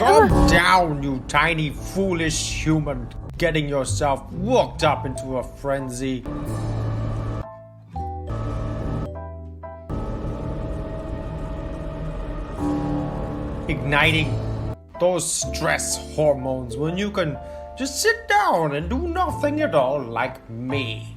Calm down, you tiny foolish human, getting yourself worked up into a frenzy. Igniting those stress hormones when you can just sit down and do nothing at all like me.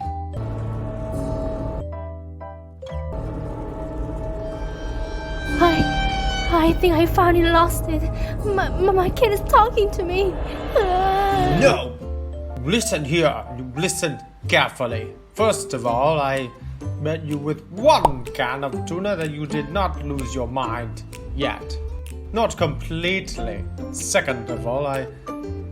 I think I finally lost it. My kid is talking to me. No! Listen here. You listen carefully. First of all, I met you with one can of tuna that you did not lose your mind yet. Not completely. Second of all, I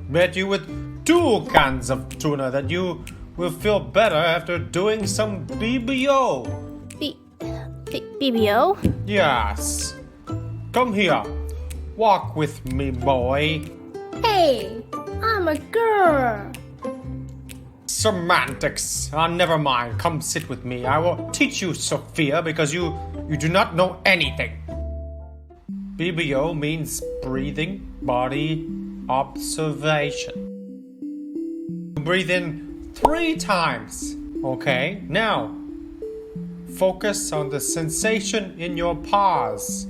met you with 2 cans of tuna that you will feel better after doing some BBO. BBO? Yes. Come here. Walk with me, boy. Hey, I'm a girl. Semantics. Never mind. Come sit with me. I will teach you, Sophia, because you do not know anything. BBO means breathing, body, observation. Breathe in 3 times. Okay, now focus on the sensation in your paws.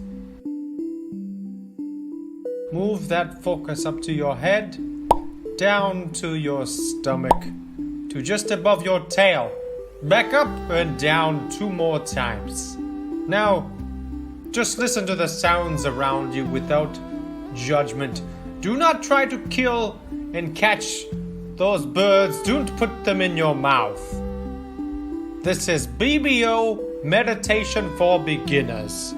Move that focus up to your head, down to your stomach, to just above your tail. Back up and down 2 more times. Now, just listen to the sounds around you without judgment. Do not try to kill and catch those birds. Don't put them in your mouth. This is BBO meditation for beginners.